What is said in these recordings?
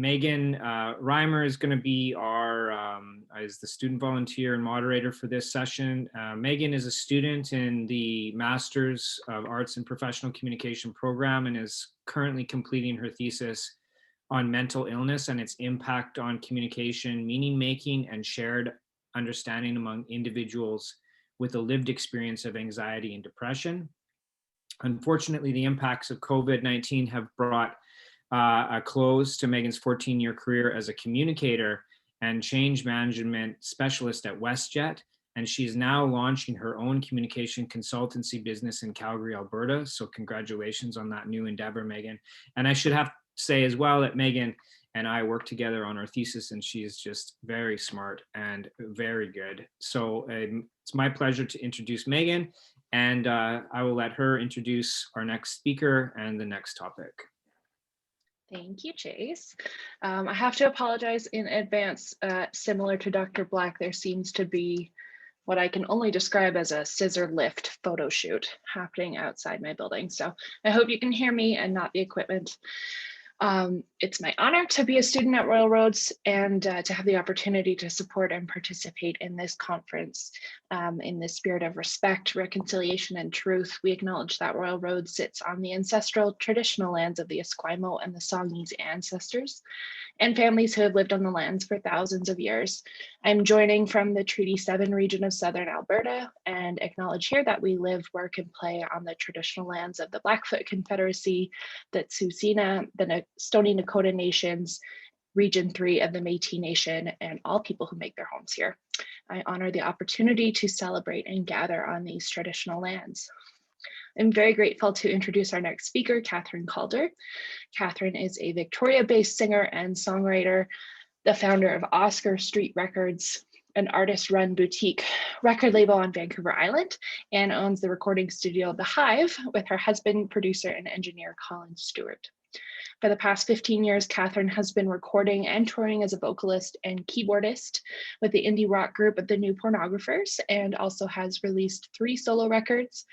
Megan Reimer is going to be is the student volunteer and moderator for this session. Megan is a student in the Masters of Arts in Professional Communication program and is currently completing her thesis on mental illness and its impact on communication, meaning making, and shared understanding among individuals with a lived experience of anxiety and depression. Unfortunately, the impacts of COVID-19 have brought a close to Megan's 14-year career as a communicator and change management specialist at WestJet. And she's now launching her own communication consultancy business in Calgary, Alberta. So congratulations on that new endeavor, Megan. And I should have to say as well that Megan and I worked together on our thesis, and she's just very smart and very good. So it's my pleasure to introduce Megan, and I will let her introduce our next speaker and the next topic. Thank you, Chase. I have to apologize in advance. Similar to Dr. Black, there seems to be what I can only describe as a scissor lift photo shoot happening outside my building. So I hope you can hear me and not the equipment. It's my honor to be a student at Royal Roads and to have the opportunity to support and participate in this conference. In the spirit of respect, reconciliation, and truth, we acknowledge that Royal Roads sits on the ancestral traditional lands of the Esquimalt and the Songhees ancestors and families who have lived on the lands for thousands of years. I'm joining from the Treaty 7 region of Southern Alberta and acknowledge here that we live, work, and play on the traditional lands of the Blackfoot Confederacy, the Tsuut'ina, the Stoney Nakoda Nations, Region 3 of the Métis Nation, and all people who make their homes here. I honor the opportunity to celebrate and gather on these traditional lands. I'm very grateful to introduce our next speaker, Kathryn Calder. Kathryn is a Victoria-based singer and songwriter, the founder of Oscar Street Records, an artist-run boutique record label on Vancouver Island, and owns the recording studio The Hive with her husband, producer, and engineer, Colin Stewart. For the past 15 years, Kathryn has been recording and touring as a vocalist and keyboardist with the indie rock group The New Pornographers, and also has released 3 solo records,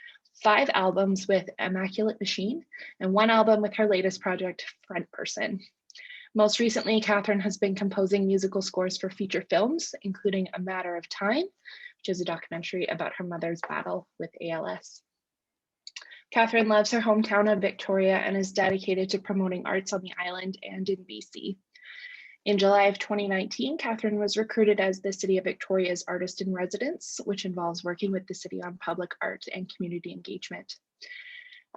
5 albums with Immaculate Machine, and 1 album with her latest project, Front Person. Most recently, Kathryn has been composing musical scores for feature films, including A Matter of Time, which is a documentary about her mother's battle with ALS. Kathryn loves her hometown of Victoria and is dedicated to promoting arts on the island and in BC. In July of 2019, Kathryn was recruited as the City of Victoria's Artist in Residence, which involves working with the city on public art and community engagement.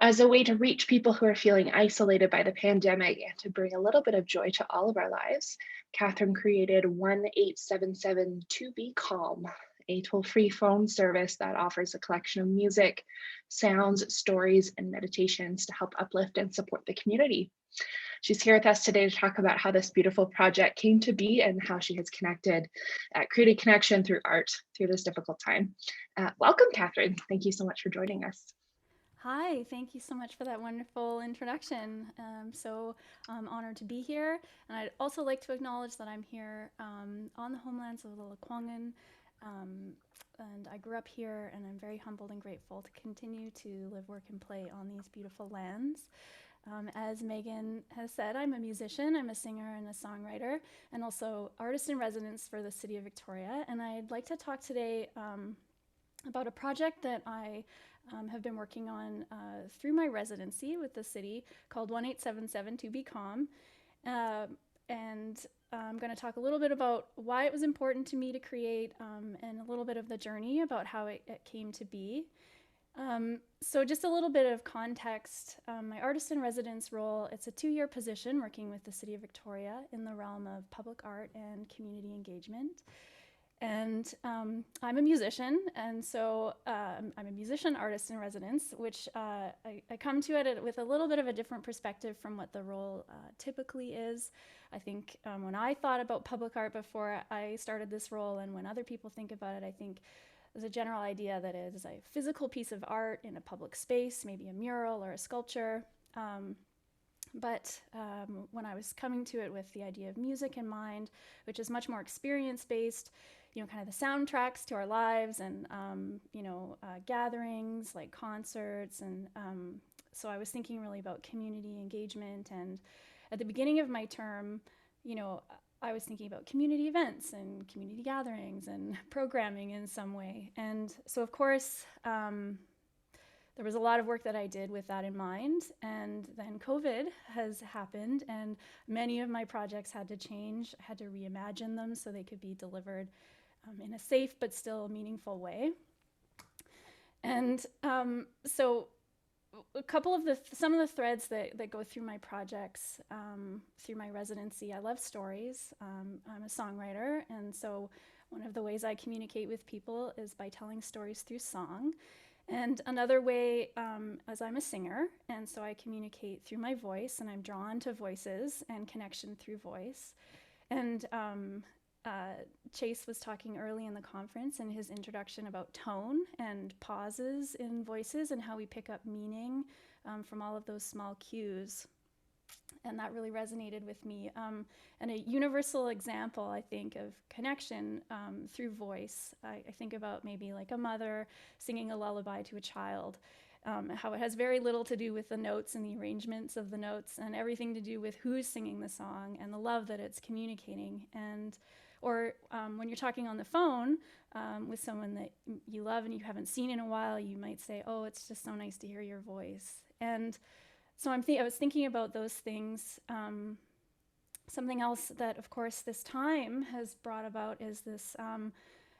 As a way to reach people who are feeling isolated by the pandemic and to bring a little bit of joy to all of our lives, Kathryn created 1-877-2-BE-CALM, a toll-free phone service that offers a collection of music, sounds, stories, and meditations to help uplift and support the community. She's here with us today to talk about how this beautiful project came to be and how she has created connection through art through this difficult time. Welcome, Kathryn. Thank you so much for joining us. Hi, thank you so much for that wonderful introduction. So I'm honored to be here. And I'd also like to acknowledge that I'm here on the homelands of the Lekwungen. And I grew up here, and I'm very humbled and grateful to continue to live, work, and play on these beautiful lands. As Megan has said, I'm a musician, I'm a singer and a songwriter, and also artist in residence for the City of Victoria. And I'd like to talk today about a project that I have been working on through my residency with the city called 1-877-2-BE-CALM. And I'm going to talk a little bit about why it was important to me to create and a little bit of the journey about how it came to be. So just a little bit of context, my artist in residence role, it's a 2-year position working with the City of Victoria in the realm of public art and community engagement. And I'm a musician, and so I'm a musician artist in residence, which I come to it with a little bit of a different perspective from what the role typically is. I think when I thought about public art before I started this role, and when other people think about it, I think there's a general idea that it is a physical piece of art in a public space, maybe a mural or a sculpture. But when I was coming to it with the idea of music in mind, which is much more experience-based, kind of the soundtracks to our lives and, gatherings like concerts. And so I was thinking really about community engagement. And at the beginning of my term, I was thinking about community events and community gatherings and programming in some way. And so, of course, there was a lot of work that I did with that in mind. And then COVID has happened, and many of my projects had to change. I had to reimagine them so they could be delivered in a safe but still meaningful way. And so some of the threads that go through my projects, through my residency, I love stories. I'm a songwriter, and so one of the ways I communicate with people is by telling stories through song. And another way, as I'm a singer, and so I communicate through my voice, and I'm drawn to voices and connection through voice. And Chase was talking early in the conference in his introduction about tone and pauses in voices and how we pick up meaning from all of those small cues. And that really resonated with me. And a universal example, I think, of connection through voice, I think about maybe like a mother singing a lullaby to a child, how it has very little to do with the notes and the arrangements of the notes, and everything to do with who's singing the song and the love that it's communicating. Or when you're talking on the phone with someone that you love and you haven't seen in a while, you might say, "Oh, it's just so nice to hear your voice." And so I was thinking about those things. Something else that, of course, this time has brought about is this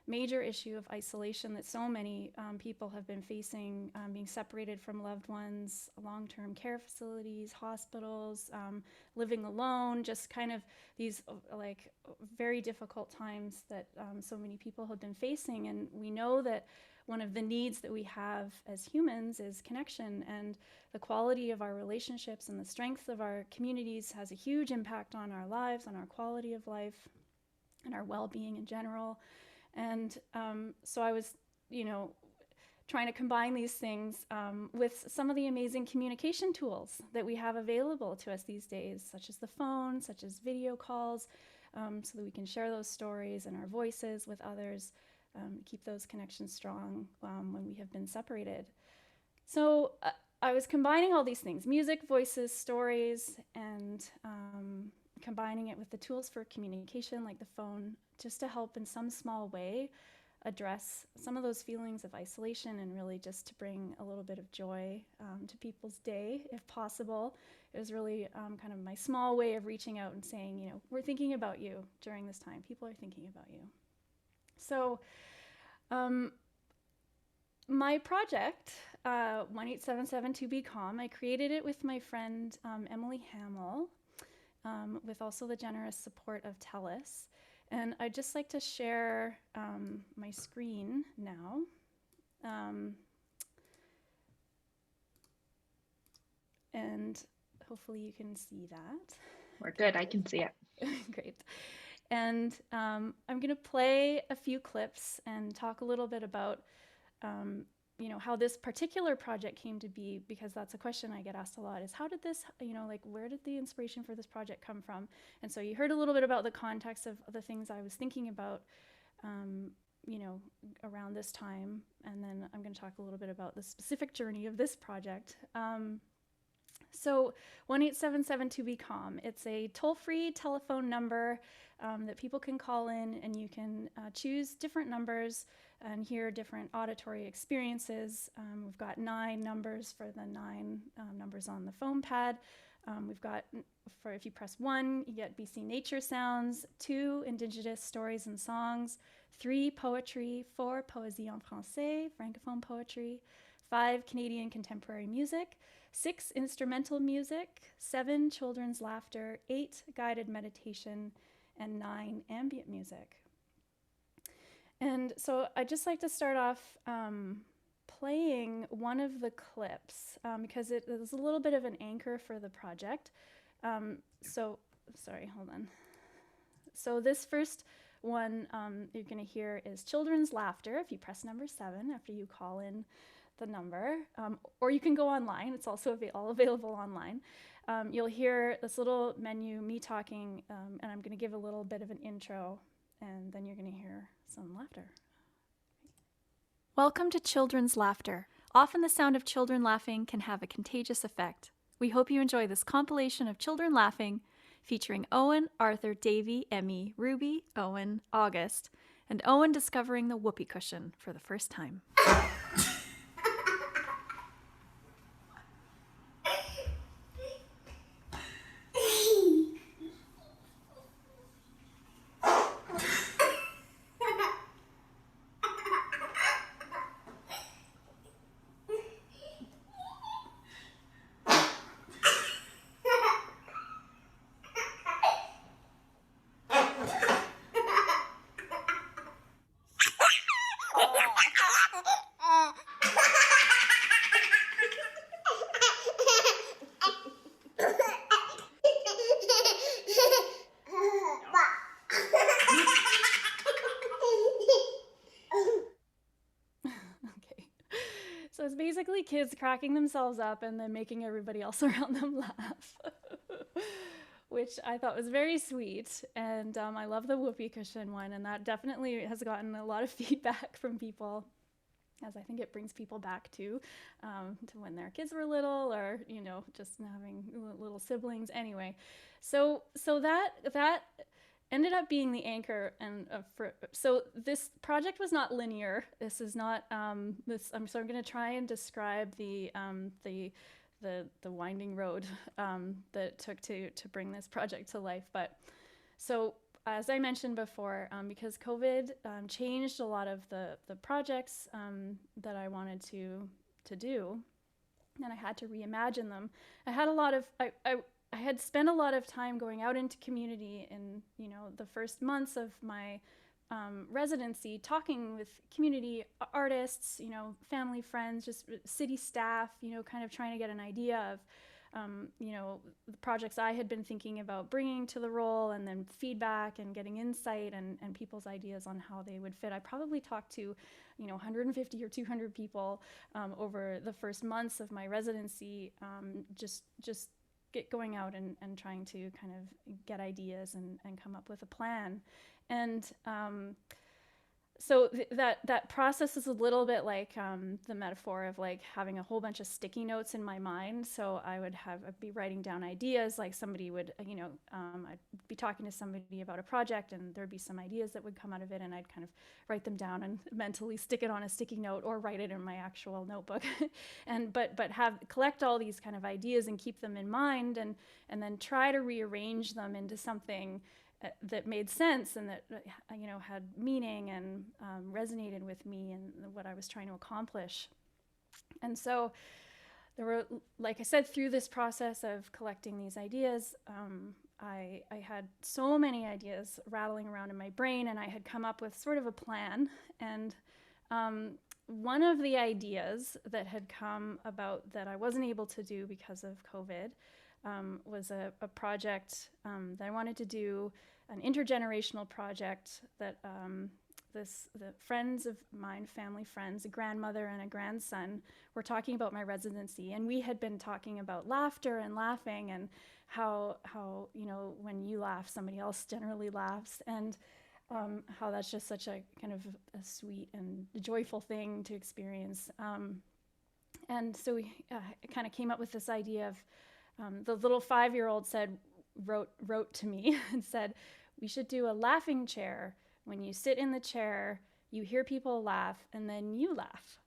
major issue of isolation that so many people have been facing, being separated from loved ones, long-term care facilities, hospitals, living alone, just kind of these like very difficult times that so many people have been facing. And we know that one of the needs that we have as humans is connection, and the quality of our relationships and the strength of our communities has a huge impact on our lives, on our quality of life, and our well-being in general. And so I was, trying to combine these things with some of the amazing communication tools that we have available to us these days, such as the phone, such as video calls, so that we can share those stories and our voices with others, keep those connections strong when we have been separated. So I was combining all these things, music, voices, stories, and combining it with the tools for communication like the phone, just to help in some small way address some of those feelings of isolation, and really just to bring a little bit of joy to people's day, if possible. It was really kind of my small way of reaching out and saying, we're thinking about you during this time. People are thinking about you. So my project, 1877 To Be Calm, I created it with my friend Emily Hamill, with also the generous support of TELUS. And I'd just like to share my screen now. And hopefully you can see that. We're good, I can see it. Great. And I'm gonna play a few clips and talk a little bit about how this particular project came to be, because that's a question I get asked a lot, is how did this, where did the inspiration for this project come from? And so you heard a little bit about the context of the things I was thinking about, around this time. And then I'm going to talk a little bit about the specific journey of this project. So 1877 To Be Calm, it's a toll-free telephone number that people can call in, and you can choose different numbers and hear different auditory experiences. We've got 9 numbers for the 9 numbers on the phone pad. We've got, if you press 1, you get BC nature sounds, 2, Indigenous stories and songs, 3, poetry, 4, poésie en français, francophone poetry, 5, Canadian contemporary music, 6, instrumental music, 7, children's laughter, 8, guided meditation, and 9, ambient music. And so I'd just like to start off playing one of the clips because it is a little bit of an anchor for the project. Sorry, hold on. So this first one you're going to hear is children's laughter. If you press number 7 after you call in the number, or you can go online. It's also all available online. You'll hear this little menu, me talking, and I'm going to give a little bit of an intro, and then you're going to hear some laughter. Welcome to Children's Laughter. Often the sound of children laughing can have a contagious effect. We hope you enjoy this compilation of children laughing. featuring Owen, Arthur, Davy, Emmy, Ruby, Owen, August, and Owen discovering the whoopee cushion for the first time. So it's basically kids cracking themselves up and then making everybody else around them laugh, which I thought was very sweet. And I love the whoopee cushion one, and that definitely has gotten a lot of feedback from people, as I think it brings people back to when their kids were little, or just having little siblings. Anyway, so that ended up being the anchor, and so this project was not linear. This is not this. So I'm going to try and describe the winding road that it took to bring this project to life. But so as I mentioned before, because COVID changed a lot of the projects that I wanted to do, and I had to reimagine them. I had a lot of I had spent a lot of time going out into community in the first months of my residency, talking with community artists, family, friends, just city staff, kind of trying to get an idea of the projects I had been thinking about bringing to the role, and then feedback and getting insight and people's ideas on how they would fit. I probably talked to 150 or 200 people over the first months of my residency, just going out and trying to kind of get ideas and come up with a plan. And so that process is a little bit like the metaphor of like having a whole bunch of sticky notes in my mind. So I'd be writing down ideas, like somebody would, I'd be talking to somebody about a project, and there'd be some ideas that would come out of it, and I'd kind of write them down and mentally stick it on a sticky note or write it in my actual notebook, but collect all these kind of ideas and keep them in mind, and then try to rearrange them into something that made sense and that had meaning and resonated with me and what I was trying to accomplish. And so there were, like I said, through this process of collecting these ideas, I had so many ideas rattling around in my brain, and I had come up with sort of a plan. And one of the ideas that had come about that I wasn't able to do because of COVID was a project that I wanted to do, an intergenerational project that the friends of mine, family friends, a grandmother and a grandson, were talking about my residency, and we had been talking about laughter and laughing, and how when you laugh, somebody else generally laughs, and how that's just such a kind of a sweet and joyful thing to experience. And so we kind of came up with this idea of the little 5-year-old wrote to me and said, we should do a laughing chair. When you sit in the chair, you hear people laugh, and then you laugh.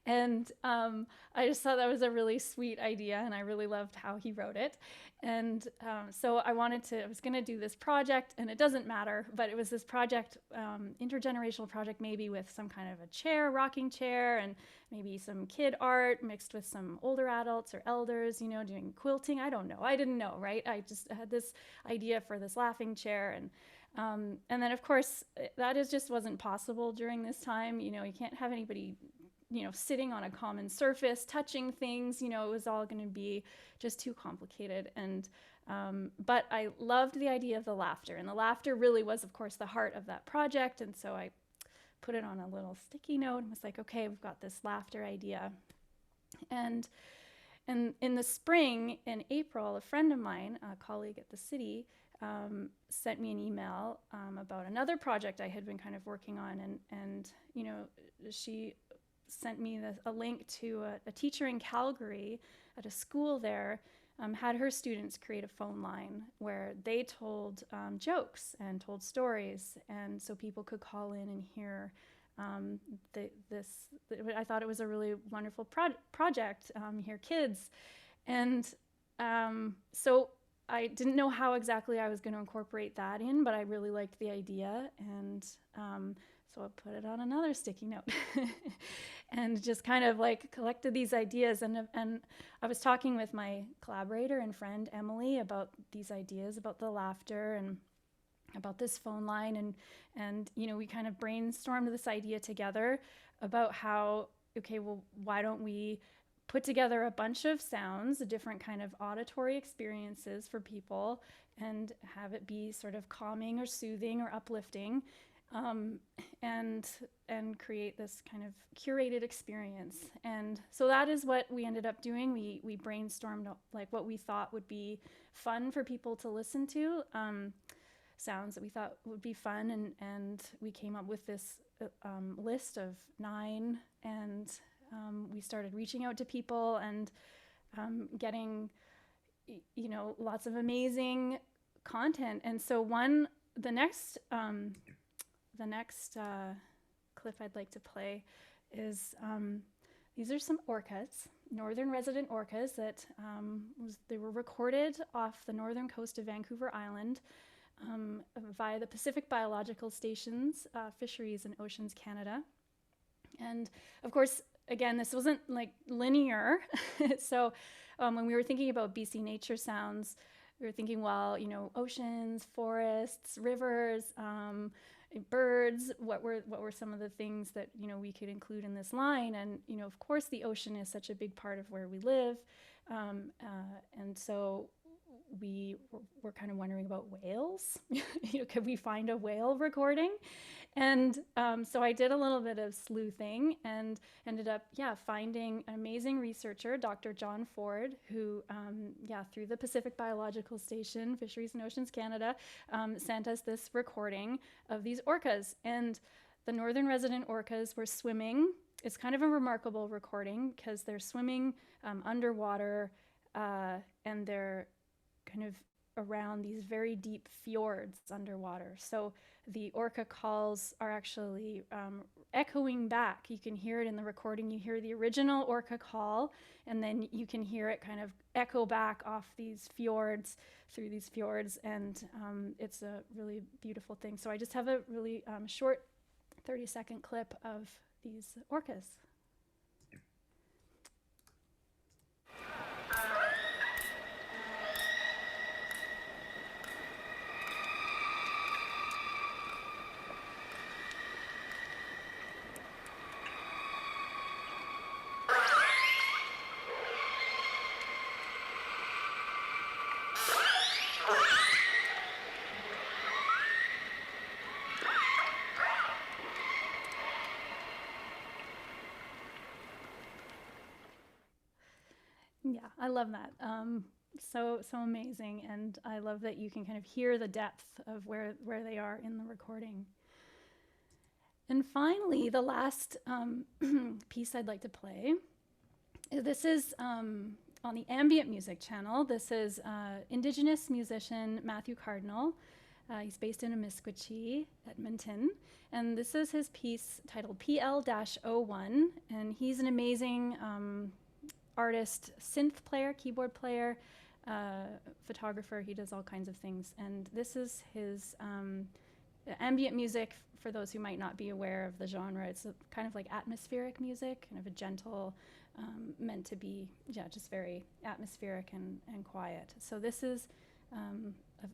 And I just thought that was a really sweet idea, and I really loved how he wrote it. And so I was going to do this project, and it doesn't matter, but it was this project, intergenerational project, maybe with some kind of a chair, rocking chair, and maybe some kid art mixed with some older adults or elders, doing quilting. I don't know. I didn't know, right? I just had this idea for this laughing chair, and then of course that just wasn't possible during this time. You can't have anybody sitting on a common surface, touching things, it was all going to be just too complicated. And but I loved the idea of the laughter, and the laughter really was, of course, the heart of that project. And so I put it on a little sticky note and was like, okay, we've got this laughter idea. And in the spring, in April, a friend of mine, a colleague at the city, sent me an email about another project I had been kind of working on, and she sent me a link to a teacher in Calgary at a school there had her students create a phone line where they told jokes and told stories, and so people could call in and hear I thought it was a really wonderful project, hear kids. And so I didn't know how exactly I was going to incorporate that in, but I really liked the idea. And so I put it on another sticky note and just kind of like collected these ideas. And I was talking with my collaborator and friend, Emily, about these ideas, about the laughter and about this phone line. And you know, we kind of brainstormed this idea together about how, okay, well, why don't we put together a bunch of sounds, a different kind of auditory experiences for people, and have it be sort of calming or soothing or uplifting, and create this kind of curated experience. And so that is what we ended up doing. We brainstormed like what we thought would be fun for people to listen to, sounds that we thought would be fun, and we came up with this list of 9, and we started reaching out to people and getting, you know, lots of amazing content. And so the next clip I'd like to play is these are some orcas, northern resident orcas that they were recorded off the northern coast of Vancouver Island via the Pacific Biological Station's Fisheries and Oceans Canada. And of course, again, this wasn't like linear. So when we were thinking about BC nature sounds, we were thinking, well, you know, oceans, forests, rivers, birds, what were some of the things that, you know, we could include in this line? And, you know, of course, the ocean is such a big part of where we live. And so we were kind of wondering about whales. You know, could we find a whale recording? And so I did a little bit of sleuthing and ended up, finding an amazing researcher, Dr. John Ford, who, through the Pacific Biological Station, Fisheries and Oceans Canada, sent us this recording of these orcas. And the northern resident orcas were swimming. It's kind of a remarkable recording because they're swimming underwater, and they're kind of around these very deep fjords underwater. So the orca calls are actually echoing back. You can hear it in the recording. You hear the original orca call, and then you can hear it kind of echo back off these fjords, through these fjords, and it's a really beautiful thing. So I just have a really short 30-second clip of these orcas. Yeah, I love that. So amazing, and I love that you can kind of hear the depth of where they are in the recording. And finally, the last piece I'd like to play. This is on the Ambient Music channel. This is Indigenous musician Matthew Cardinal. He's based in Amiskwaci, Edmonton. And this is his piece titled PL-01. And he's an amazing artist, synth player, keyboard player, photographer. He does all kinds of things. And this is his ambient music. For those who might not be aware of the genre, it's a kind of like atmospheric music, kind of a gentle, meant to be, just very atmospheric and quiet. So this is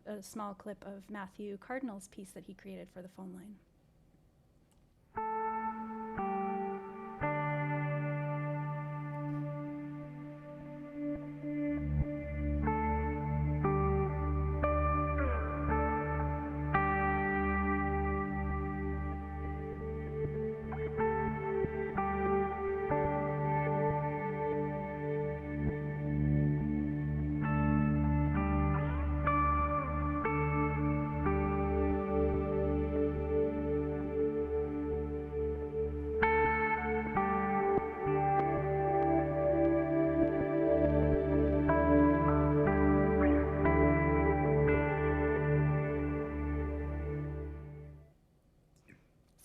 a small clip of Matthew Cardinal's piece that he created for the phone line.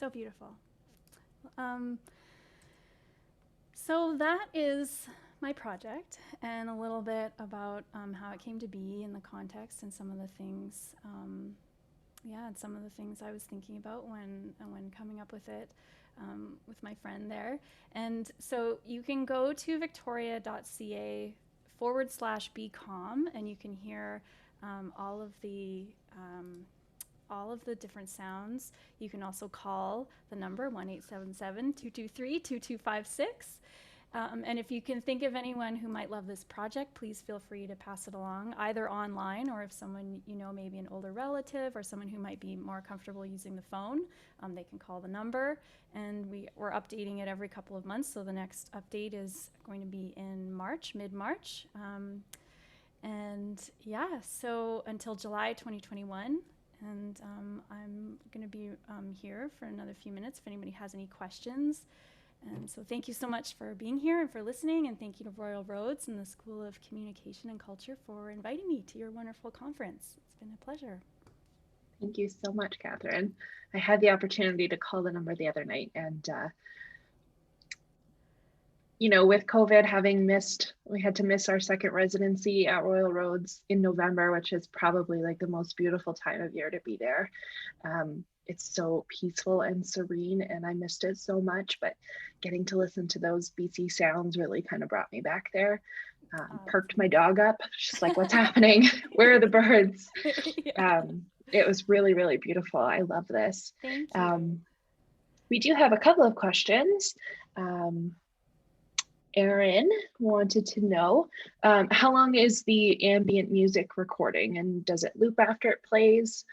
So beautiful. So that is my project, and a little bit about how it came to be in the context and some of the things, and some of the things I was thinking about when coming up with it with my friend there. And so you can go to victoria.ca/becalm, and you can hear all of the different sounds. You can also call the number 1-877-223-2256. And if you can think of anyone who might love this project, please feel free to pass it along, either online, or if someone, maybe an older relative or someone who might be more comfortable using the phone, they can call the number. And we're updating it every couple of months. So the next update is going to be in March, mid-March. So until July 2021. And I'm going to be here for another few minutes if anybody has any questions. And so thank you so much for being here and for listening. And thank you to Royal Roads and the School of Communication and Culture for inviting me to your wonderful conference. It's been a pleasure. Thank you so much, Kathryn. I had the opportunity to call the number the other night, and with COVID we had to miss our second residency at Royal Roads in November, which is probably like the most beautiful time of year to be there. It's so peaceful and serene, and I missed it so much, but getting to listen to those BC sounds really kind of brought me back there. Perked my dog up. She's like, what's happening? Where are the birds? Yeah. It was really, really beautiful. I love this. Thank you. We do have a couple of questions. Erin wanted to know, how long is the ambient music recording, and does it loop after it plays?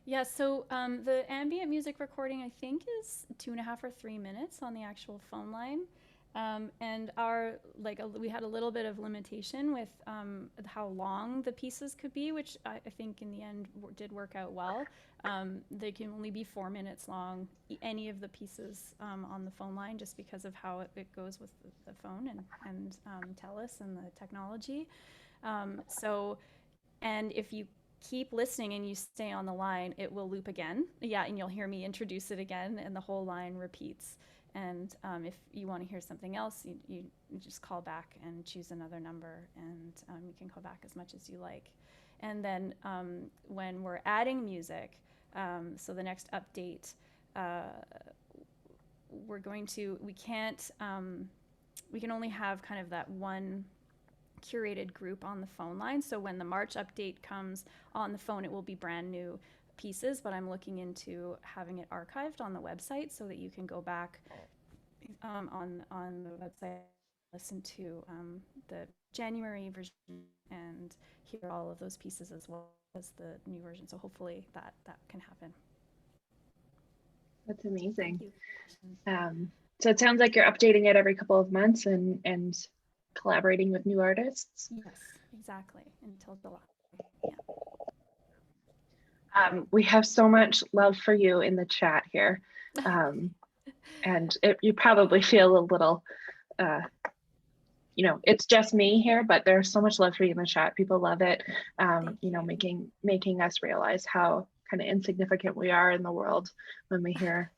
Yeah, so the ambient music recording, I think, is 2.5 or 3 minutes on the actual phone line. And we had a little bit of limitation with how long the pieces could be, which I think in the end did work out well. They can only be 4 minutes long, any of the pieces on the phone line, just because of how it goes with the phone and TELUS and the technology. And if you keep listening and you stay on the line, it will loop again. Yeah, and you'll hear me introduce it again, and the whole line repeats. And if you want to hear something else, you just call back and choose another number, and you can call back as much as you like. And then when we're adding music, so the next update, we can only have kind of that one curated group on the phone line. So when the March update comes on the phone, it will be brand new pieces, but I'm looking into having it archived on the website so that you can go back on the website, listen to the January version and hear all of those pieces as well as the new version. So hopefully that can happen. That's amazing. Thank you. So it sounds like you're updating it every couple of months and collaborating with new artists. Yes, exactly, until July. We have so much love for you in the chat here. And you probably feel a little, it's just me here, but there's so much love for you in the chat. People love it. Making us realize how kind of insignificant we are in the world when we hear,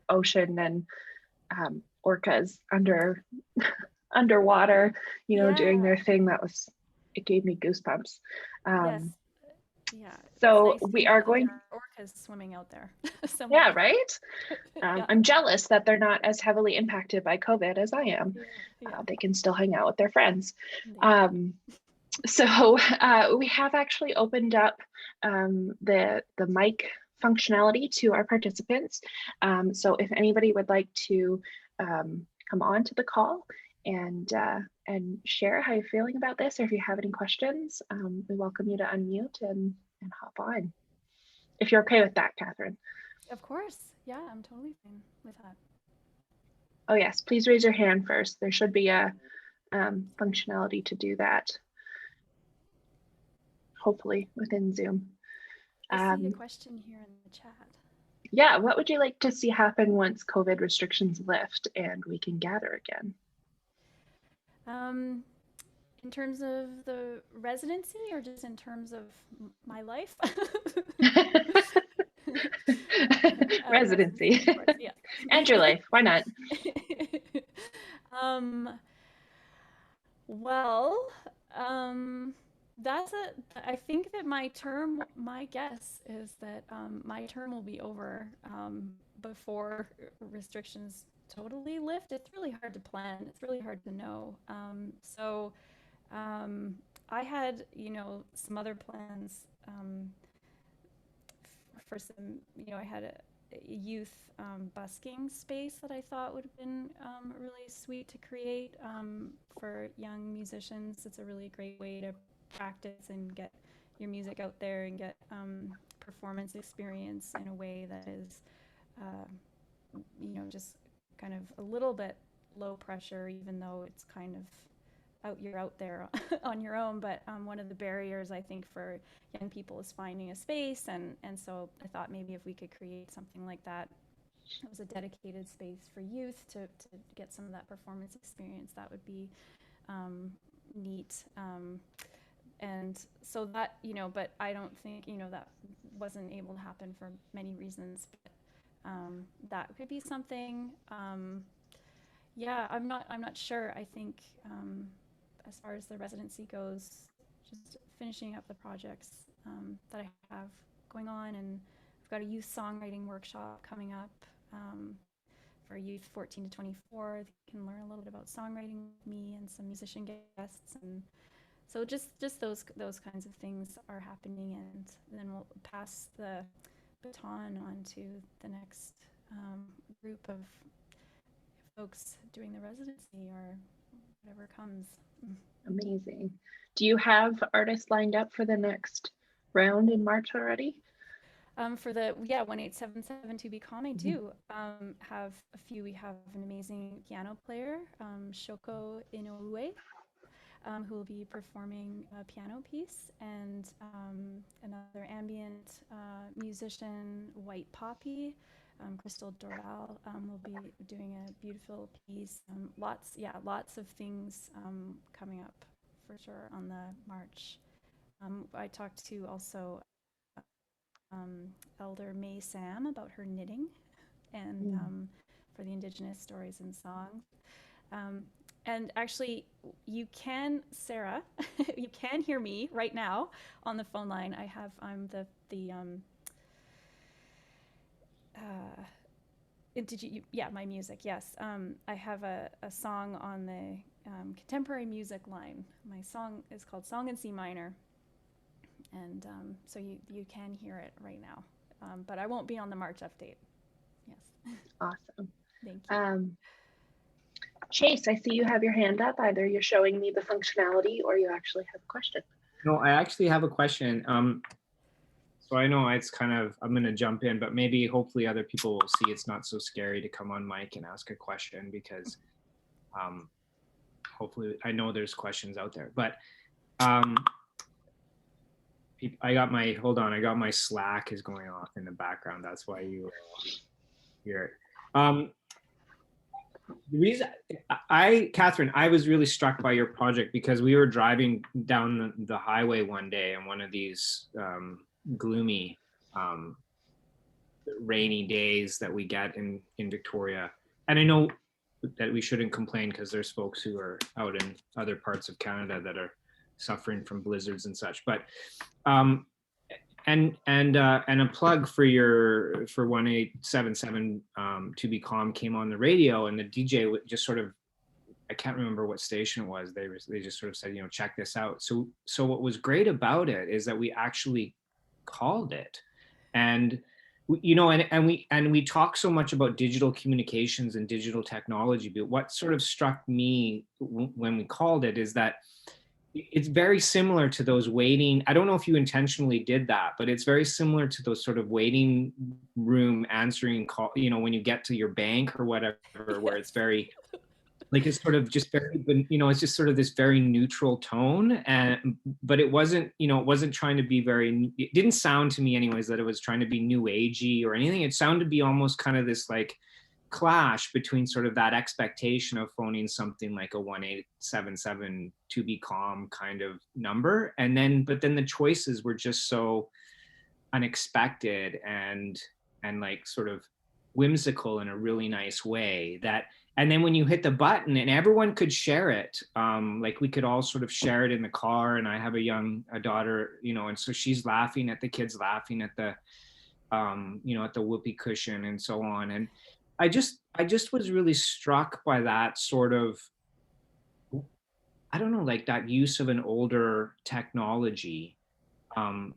ocean and orcas underwater, doing their thing. It gave me goosebumps. Yes. Yeah. So nice we are going. Orcas swimming out there. Yeah, right. Yeah. I'm jealous that they're not as heavily impacted by COVID as I am. Yeah. They can still hang out with their friends. Yeah. We have actually opened up the mic functionality to our participants. So if anybody would like to come on to the call and share how you're feeling about this, or if you have any questions, we welcome you to unmute and hop on. If you're okay with that, Kathryn. Of course. Yeah, I'm totally fine with that. Oh yes, please raise your hand first. There should be a functionality to do that, hopefully within Zoom. I see a question here in the chat. Yeah, what would you like to see happen once COVID restrictions lift and we can gather again? In terms of the residency, or just in terms of my life? Residency. of course, yeah. And your life, why not? um, well, that's I think that my guess is that my term will be over before restrictions totally lift. It's really hard to plan. It's really hard to know. Um, I had, some other plans for some, I had a youth busking space that I thought would have been really sweet to create for young musicians. It's a really great way to practice and get your music out there and get performance experience in a way that is, just kind of a little bit low pressure, even though it's kind of you're out there on your own. But one of the barriers I think for young people is finding a space, and so I thought maybe if we could create something like that, it was a dedicated space for youth to get some of that performance experience, that would be neat. And so that, but I don't think, that wasn't able to happen for many reasons, but that could be something. Yeah, I'm not sure. I think as far as the residency goes, just finishing up the projects that I have going on, and I've got a youth songwriting workshop coming up for youth 14 to 24. They can learn a little bit about songwriting with me and some musician guests, and so just those kinds of things are happening, and then we'll pass the baton on to the next group of folks doing the residency or whatever comes. Amazing. Do you have artists lined up for the next round in March already? For the 1877 to be calm, I do have a few. We have an amazing piano player, Shoko Inoue, who will be performing a piano piece, and another ambient musician, White Poppy, Crystal Doral, will be doing a beautiful piece. Lots of things coming up for sure on the March. I talked to also Elder May Sam about her knitting, and for the Indigenous stories and songs. And actually, you can, Sarah, you can hear me right now on the phone line. I'm the did you, yeah, my music, yes. I have a song on the contemporary music line. My song is called Song in C Minor. And so you can hear it right now. But I won't be on the March update. Yes. Awesome. Thank you. Chase, I see you have your hand up. Either you're showing me the functionality or you actually have a question. No, I actually have a question. So I know it's kind of, I'm going to jump in, but maybe hopefully other people will see it's not so scary to come on mic and ask a question, because hopefully, I know there's questions out there, but I got my Slack is going off in the background. That's why you hear it. The reason Kathryn, I was really struck by your project because we were driving down the highway one day on one of these gloomy, rainy days that we get in Victoria. And I know that we shouldn't complain because there's folks who are out in other parts of Canada that are suffering from blizzards and such. But and a plug for 1877 to be calm came on the radio, and the DJ just sort of, I can't remember what station it was. They just sort of said, check this out. So what was great about it is that we actually called it, and we talk so much about digital communications and digital technology, but what sort of struck me when we called it is that it's very similar to those waiting. I don't know if you intentionally did that, but it's very similar to those sort of waiting room answering call, when you get to your bank or whatever, where it's very, like, it's sort of just very, it's just sort of this very neutral tone. But it wasn't, it wasn't trying to be it didn't sound to me anyways that it was trying to be new agey or anything. It sounded to be almost kind of this like clash between sort of that expectation of phoning something like a 1877 to be calm kind of number, but then the choices were just so unexpected and like sort of whimsical in a really nice way. And then when you hit the button and everyone could share it, like we could all sort of share it in the car. And I have a daughter, and so she's laughing at the kids laughing at the, at the whoopee cushion and so on. And I just was really struck by that sort of, I don't know, like that use of an older technology. Um,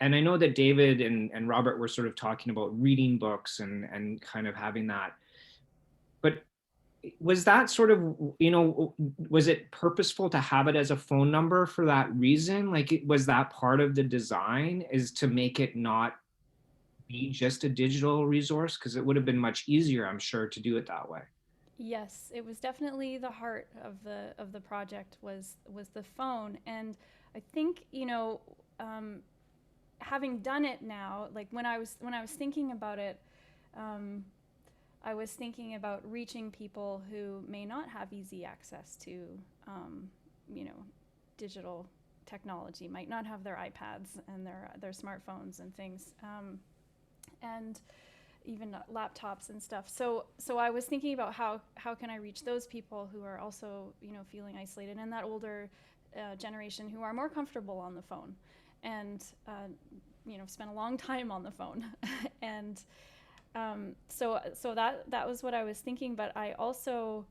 and I know that David and Robert were sort of talking about reading books and kind of having that, but was that sort of, was it purposeful to have it as a phone number for that reason? Like, was that part of the design, is to make it not be just a digital resource? Because it would have been much easier, I'm sure, to do it that way. Yes, it was definitely the heart of the project was the phone. And I think, having done it now, like when I was thinking about it, I was thinking about reaching people who may not have easy access to, digital technology, might not have their iPads and their smartphones and things, and even laptops and stuff. So I was thinking about how can I reach those people who are also, feeling isolated, and that older generation who are more comfortable on the phone, and spend a long time on the phone, and so that was what I was thinking. But I also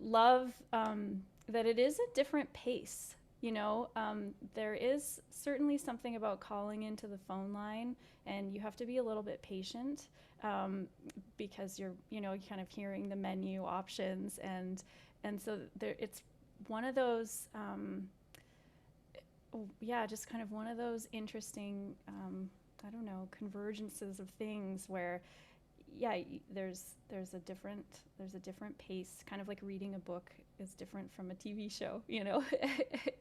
love that it is a different pace. There is certainly something about calling into the phone line, and you have to be a little bit patient, because you're kind of hearing the menu options, and so it's one of those just kind of one of those interesting I don't know, convergences of things where there's a different pace, kind of like reading a book is different from a TV show,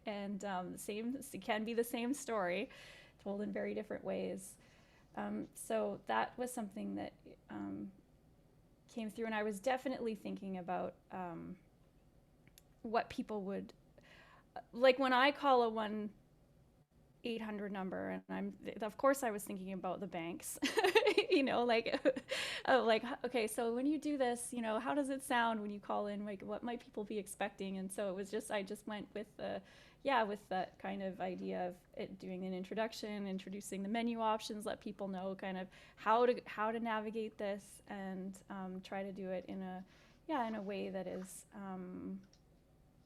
and it can be the same story told in very different ways. So that was something that came through, and I was definitely thinking about what people would like when I call a 1-800 number, and of course I was thinking about the banks, like okay, so when you do this, how does it sound when you call in, like what might people be expecting? And so it was just, I just went with with that kind of idea of it, doing an introduction, introducing the menu options, let people know kind of how to navigate this, and try to do it in a way that is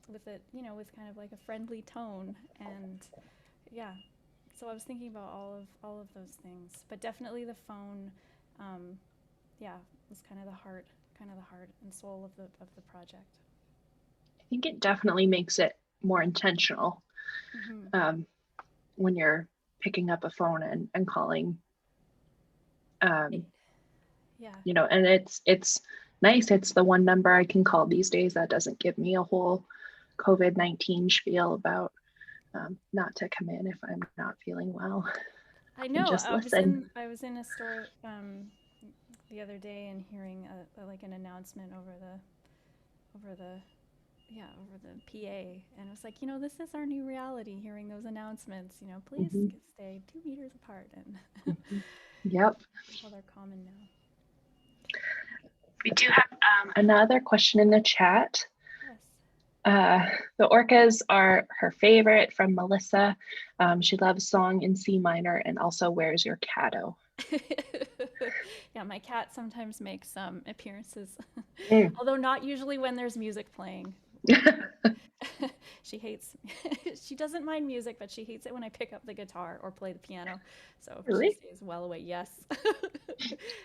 with it, with kind of like a friendly tone. And so I was thinking about all of those things, but definitely the phone, was kind of the heart and soul of the project. I think it definitely makes it more intentional, when you're picking up a phone and calling. And it's nice. It's the one number I can call these days that doesn't give me a whole COVID-19 spiel about not to come in if I'm not feeling well. I know. Just listen. I was in a store the other day and hearing like an announcement over the PA, and it was like, this is our new reality. Hearing those announcements, please stay 2 meters apart, and Yep. Well, they're common now. We do have another question in the chat. Yes. The orcas are her favorite, from Melissa. She loves Song in C minor, and also Where's Your Catto? Yeah, my cat sometimes makes some appearances, Mm. although not usually when there's music playing. She hates, she doesn't mind music, but she hates it when I pick up the guitar or play the piano. So Really? She stays well away. Yes.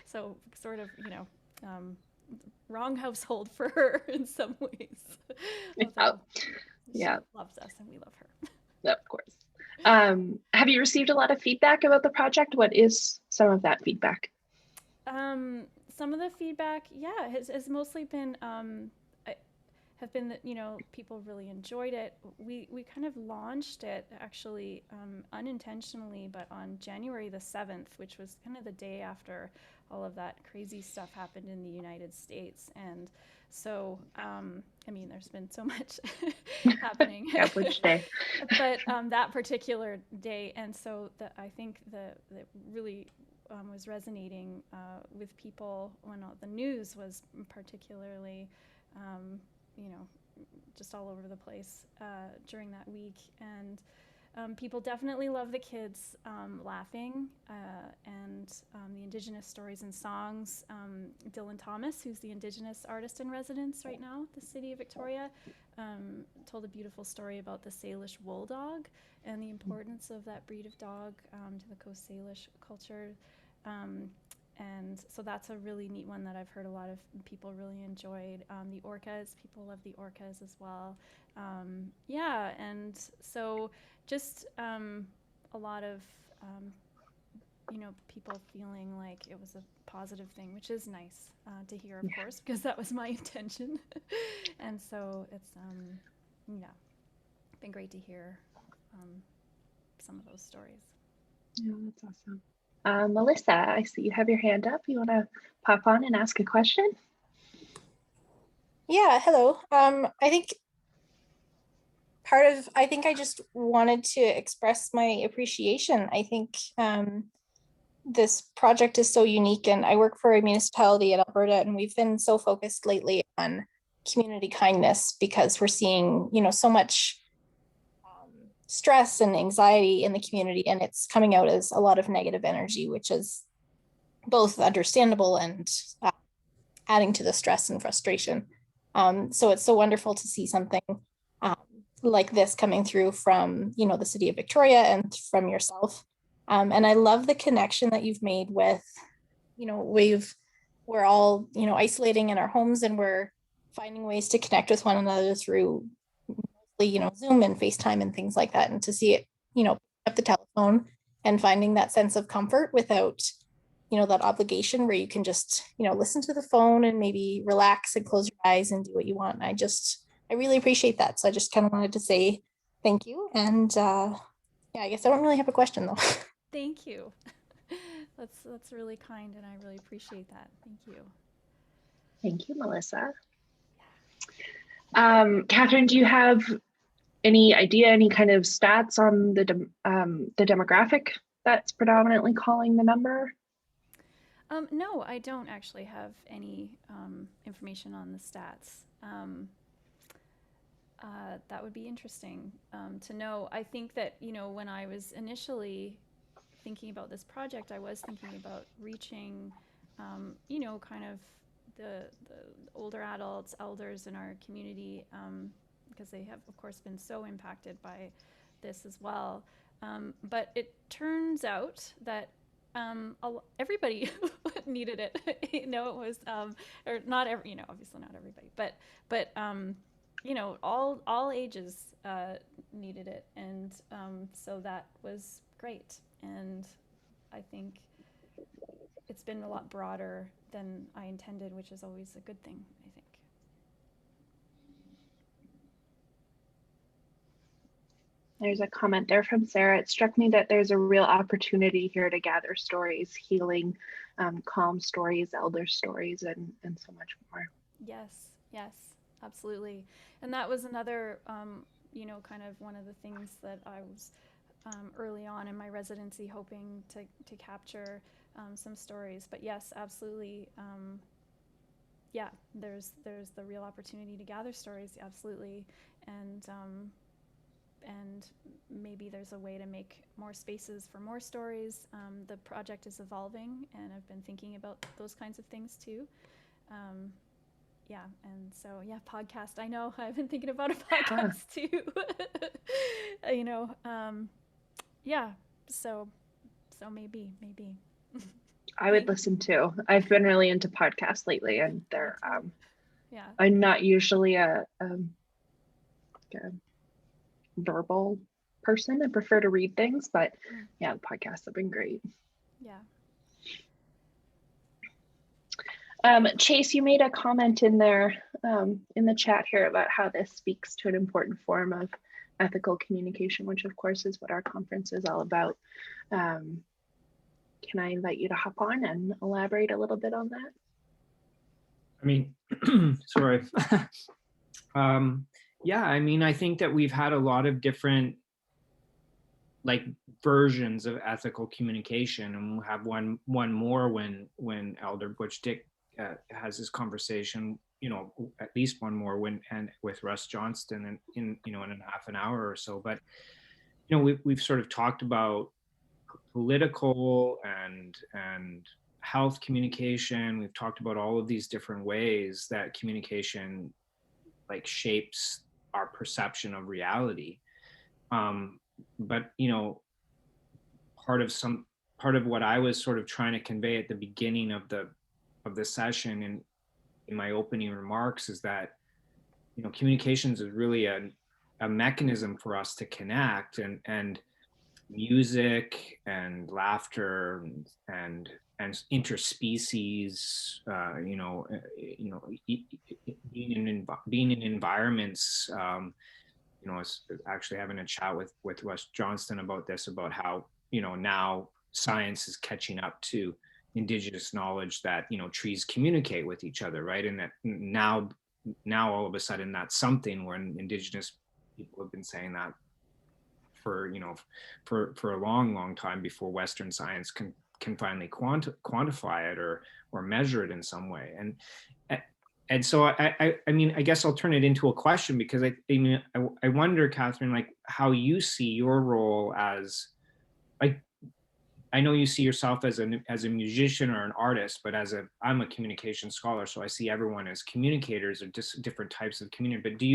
So sort of, wrong household for her in some ways. Although she loves us and we love her. Of course. Have you received a lot of feedback about the project? What is some of that feedback? Some of the feedback, has mostly been have been that people really enjoyed it. We kind of launched it actually unintentionally, but on January the 7th, which was kind of the day after all of that crazy stuff happened in the United States. And so there's been so much happening. Which day? But that particular day, and so I think that really was resonating with people when the news was particularly, you know, just all over the place during that week. And people definitely love the kids laughing and the Indigenous stories and songs. Dylan Thomas, who's the Indigenous artist in residence right now at the City of Victoria, told a beautiful story about the Salish wool dog and the importance of that breed of dog to the Coast Salish culture. And so that's a really neat one that I've heard a lot of people really enjoyed. The orcas, people love the orcas as well. Yeah, and so just a lot of, you know, people feeling like it was a positive thing, which is nice to hear, of course, because that was my intention. And so it's, yeah, been great to hear some of those stories. Yeah, that's awesome. Melissa, I see you have your hand up. You want to pop on and ask a question? Yeah, hello. I think I just wanted to express my appreciation. I think this project is so unique, and I work for a municipality in Alberta, and we've been so focused lately on community kindness because we're seeing, you know, so much stress and anxiety in the community, and it's coming out as a lot of negative energy, which is both understandable and adding to the stress and frustration. So it's so wonderful to see something like this coming through from, you know, the City of Victoria and from yourself. And I love the connection that you've made with, you know, we're all, you know, isolating in our homes, and we're finding ways to connect with one another through, you know, Zoom and FaceTime and things like that. And to see it, you know, up the telephone and finding that sense of comfort without, you know, that obligation where you can just, you know, listen to the phone and maybe relax and close your eyes and do what you want. I really appreciate that. So I just kind of wanted to say thank you. And yeah, I guess I don't really have a question though. Thank you. That's really kind, and I really appreciate that. Thank you. Thank you, Melissa. Kathryn, do you have any idea, any kind of stats on the demographic that's predominantly calling the number? No, I don't actually have any information on the stats. That would be interesting to know. I think that, you know, when I was initially thinking about this project, I was thinking about reaching, you know, kind of the older adults, elders in our community, because they have, of course, been so impacted by this as well. But it turns out that everybody needed it. You know, it was, or not every, you know, obviously not everybody, but you know, all ages needed it, and so that was great. And I think it's been a lot broader than I intended, which is always a good thing, I think. There's a comment there from Sarah. It struck me that there's a real opportunity here to gather stories, healing, calm stories, elder stories, and so much more. Yes, yes, absolutely. And that was another, you know, kind of one of the things that I was early on in my residency hoping to capture some stories. But yes, absolutely. Yeah, there's the real opportunity to gather stories, absolutely. And maybe there's a way to make more spaces for more stories. The project is evolving, and I've been thinking about those kinds of things too. Yeah, and so yeah, podcast. I know I've been thinking about a podcast too. You know, yeah. So maybe. I would listen too. I've been really into podcasts lately, and they're yeah. I'm not usually a verbal person. I prefer to read things, but yeah, the podcasts have been great. Yeah. Chase, you made a comment in there in the chat here about how this speaks to an important form of ethical communication, which of course is what our conference is all about. Can I invite you to hop on and elaborate a little bit on that? I mean, sorry. Yeah, I mean, I think that we've had a lot of different like versions of ethical communication, and we'll have one more when Elder Butch Dick has his conversation, at least one more and with Russ Johnston in in a half an hour or so. But we've sort of talked about political and health communication. We've talked about all of these different ways that communication like shapes our perception of reality. But part of what I was sort of trying to convey at the beginning of the session and in my opening remarks is that communications is really a mechanism for us to connect, and music and laughter and interspecies, being in environments. I was actually having a chat with Russ Johnston about this, about how now science is catching up to indigenous knowledge that trees communicate with each other, right? And that now all of a sudden that's something, when indigenous people have been saying that for for a long time before Western science can finally quantify it or measure it in some way. And so I mean, I guess I'll turn it into a question, because I wonder, Kathryn, like how you see your role as, like, I know you see yourself as a musician or an artist, but I'm a communication scholar, so I see everyone as communicators, or just different types of communicator. But do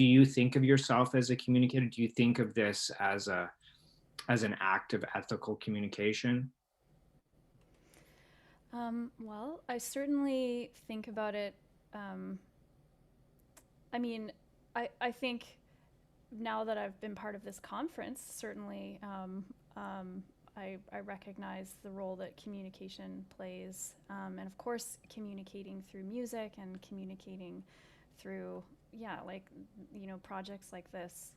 you think of yourself as a communicator? Do you think of this as an act of ethical communication? Well, I certainly think about it. I mean, I think now that I've been part of this conference, certainly I recognize the role that communication plays. And of course, communicating through music and communicating through, like, projects like this.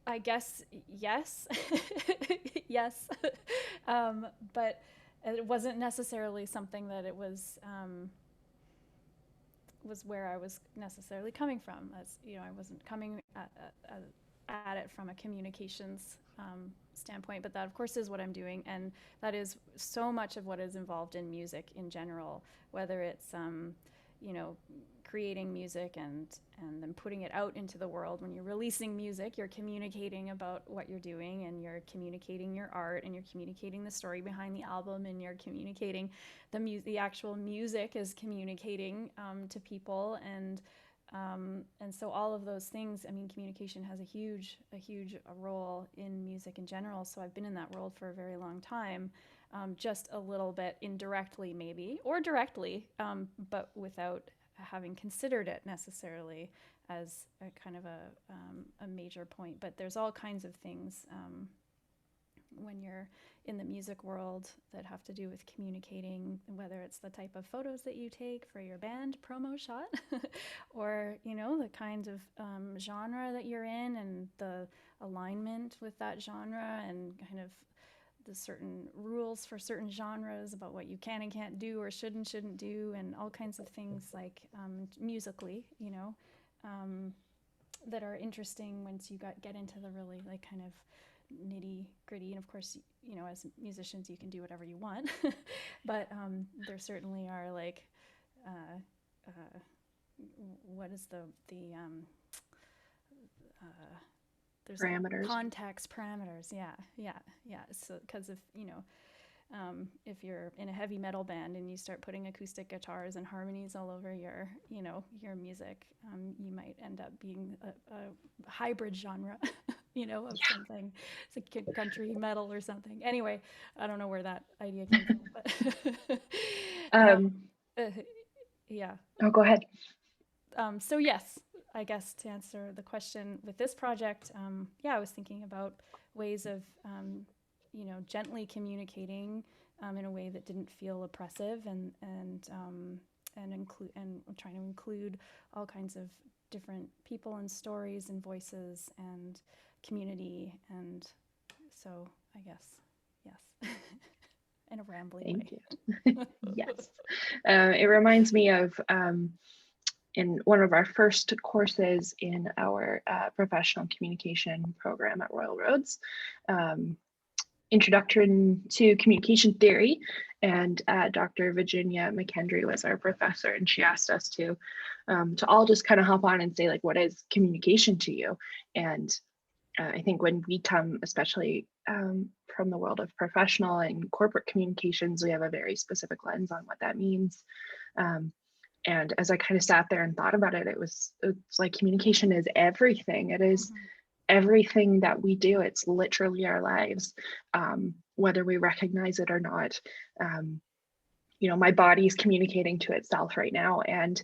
I guess, yes, yes. But it wasn't necessarily something that it was where I was necessarily coming from. As I wasn't coming at it from a communications standpoint, but that of course is what I'm doing, and that is so much of what is involved in music in general, whether it's creating music and then putting it out into the world. When you're releasing music, you're communicating about what you're doing, and you're communicating your art, and you're communicating the story behind the album, and you're communicating the actual music is communicating to people, and so all of those things. I mean, communication has a huge role in music in general. So I've been in that world for a very long time, just a little bit indirectly maybe, or directly, but without having considered it necessarily as a kind of a major point. But there's all kinds of things when you're in the music world that have to do with communicating, whether it's the type of photos that you take for your band promo shot, or the kind of genre that you're in, and the alignment with that genre, and kind of the certain rules for certain genres about what you can and can't do, or shouldn't do, and all kinds of things, like musically, that are interesting once you get into the really, like, kind of nitty gritty. And of course, as musicians, you can do whatever you want, but there certainly are, like, what is the there's Parameters. context parameters. Yeah. So because if you're in a heavy metal band and you start putting acoustic guitars and harmonies all over your music, you might end up being a hybrid genre, of something. It's like country metal or something. Anyway, I don't know where that idea came from, but yeah. Oh, go ahead. So yes, I guess to answer the question with this project, I was thinking about ways of, gently communicating in a way that didn't feel oppressive, and trying to include all kinds of different people and stories and voices and community. And so I guess, yes, in a rambling way. Thank you. Yes. It reminds me of in one of our first courses in our professional communication program at Royal Roads, Introduction to Communication Theory, and Dr. Virginia McKendry was our professor, and she asked us to all just kind of hop on and say, like, what is communication to you? And I think when we come, especially from the world of professional and corporate communications, we have a very specific lens on what that means. And as I kind of sat there and thought about it, it's like communication is everything. It is everything that we do. It's literally our lives, whether we recognize it or not. You know, my body's communicating to itself right now, and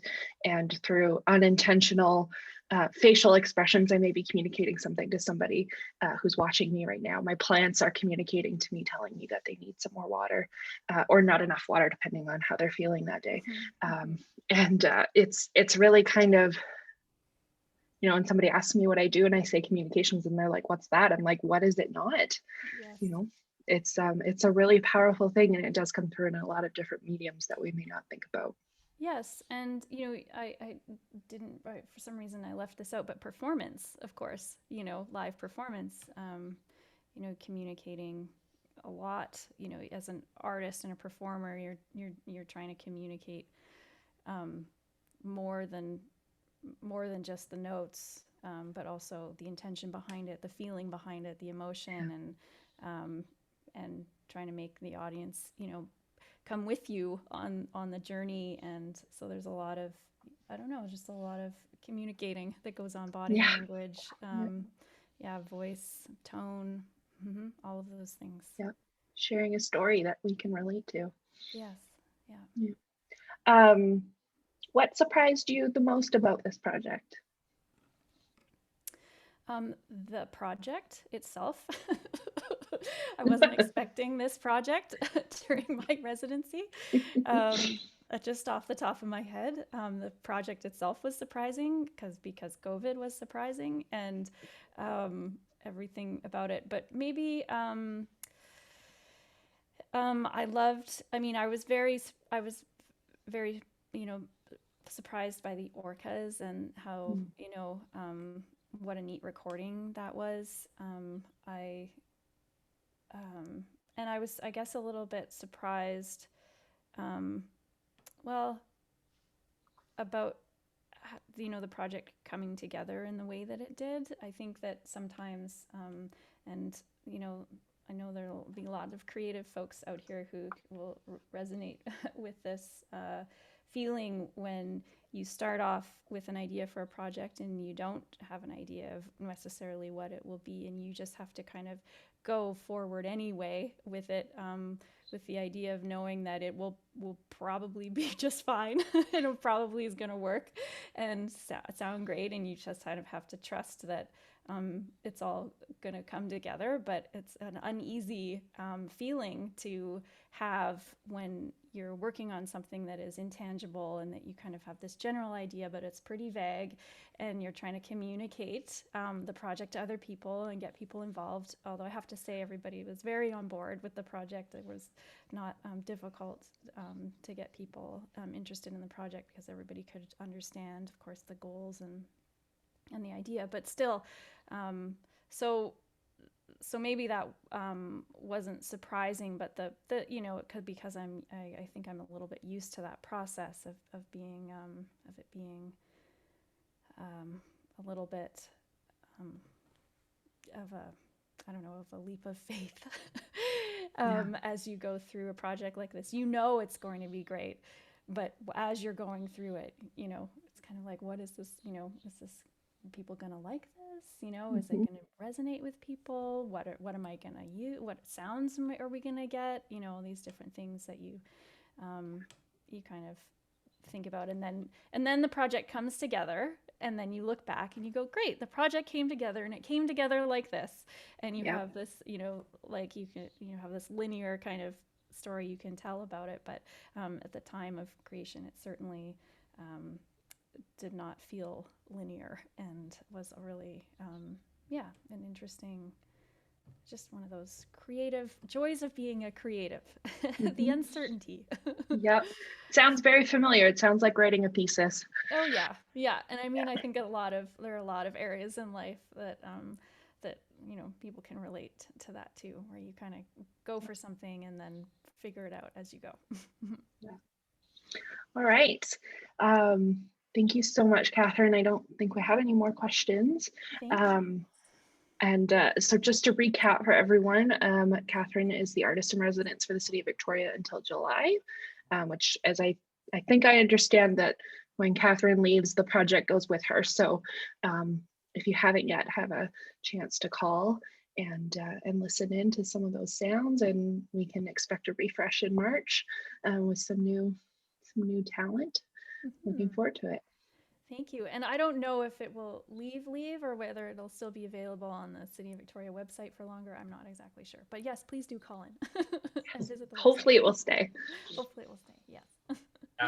through unintentional facial expressions, I may be communicating something to somebody who's watching me right now. My plants are communicating to me, telling me that they need some more water or not enough water, depending on how they're feeling that day. And it's really kind of, you know, when somebody asks me what I do and I say communications and they're like, what's that? I'm like, what is it not? Yes. You know, it's a really powerful thing, and it does come through in a lot of different mediums that we may not think about. Yes, and you know, I didn't, for some reason I left this out, but performance, of course, you know, live performance, you know, communicating a lot, you know, as an artist and a performer, you're trying to communicate more than just the notes, but also the intention behind it, the feeling behind it, the emotion, and trying to make the audience, you know, come with you on the journey. And so there's a lot of, I don't know, just a lot of communicating that goes on, body language, voice, tone, all of those things. Yeah, sharing a story that we can relate to. Yes. What surprised you the most about this project? The project itself. I wasn't expecting this project during my residency. Just off the top of my head, the project itself was surprising because COVID was surprising, and everything about it. But maybe I was very, you know, surprised by the orcas and how, you know, what a neat recording that was. And I was, I guess, a little bit surprised, about, you know, the project coming together in the way that it did. I think that sometimes, and, you know, I know there'll be a lot of creative folks out here who will resonate with this feeling when you start off with an idea for a project and you don't have an idea of necessarily what it will be, and you just have to kind of go forward anyway with it, with the idea of knowing that it will probably be just fine and it probably is going to work and sound great, and you just kind of have to trust that it's all going to come together. But it's an uneasy feeling to have when you're working on something that is intangible and that you kind of have this general idea, but it's pretty vague, and you're trying to communicate the project to other people and get people involved. Although I have to say everybody was very on board with the project. It was not difficult to get people interested in the project because everybody could understand, of course, the goals and the idea, but still, so maybe that wasn't surprising, but the you know, it could, because I think I'm a little bit used to that process of it being a little bit of a, I don't know, of a leap of faith as you go through a project like this. You know it's going to be great, but as you're going through it, you know, it's kind of like, what is this, you know, is this, people gonna like this, you know, is it gonna resonate with people, what am I gonna use, what sounds are we gonna get, you know, all these different things that you kind of think about, and then the project comes together, and then you look back and you go, great, the project came together, and it came together like this, and you have this, you know, like you can, you know, have this linear kind of story you can tell about it, but at the time of creation it certainly did not feel linear, and was a really an interesting just one of those creative joys of being a creative, the uncertainty. Yep. Sounds very familiar. It sounds like writing a thesis. Oh yeah, yeah. And I mean, I think there are a lot of areas in life that that people can relate to that too, where you kind of go for something and then figure it out as you go. All right. Thank you so much, Kathryn. I don't think we have any more questions. Thank you. So just to recap for everyone, Kathryn is the artist in residence for the City of Victoria until July, which, as I think I understand that when Kathryn leaves, the project goes with her. So if you haven't yet, have a chance to call and listen in to some of those sounds, and we can expect a refresh in March with some new talent. Looking forward to it. Thank you. And I don't know if it will leave or whether it'll still be available on the City of Victoria website for longer. I'm not exactly sure. But yes, please do call in and visit the Hopefully website. it will stay. Hopefully it will stay. Yes.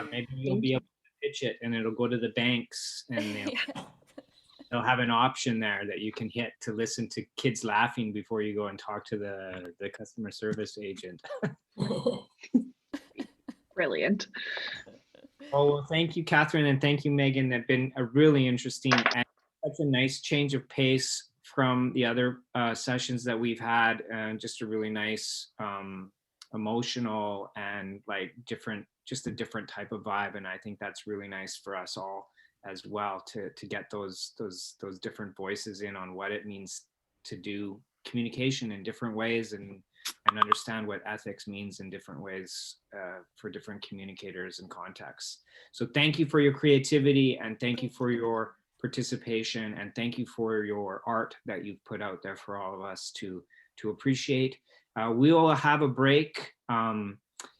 Maybe you'll be able to pitch it and it'll go to the banks and they'll have an option there that you can hit to listen to kids laughing before you go and talk to the customer service agent. Brilliant. Oh, well, thank you, Kathryn, and thank you, Megan. They've been a really interesting and such a nice change of pace from the other sessions that we've had, and just a really nice emotional and like just a different type of vibe. And I think that's really nice for us all as well to get those different voices in on what it means to do communication in different ways and understand what ethics means in different ways for different communicators and contexts. So thank you for your creativity, and thank you for your participation, and thank you for your art that you've put out there for all of us to appreciate. We will have a break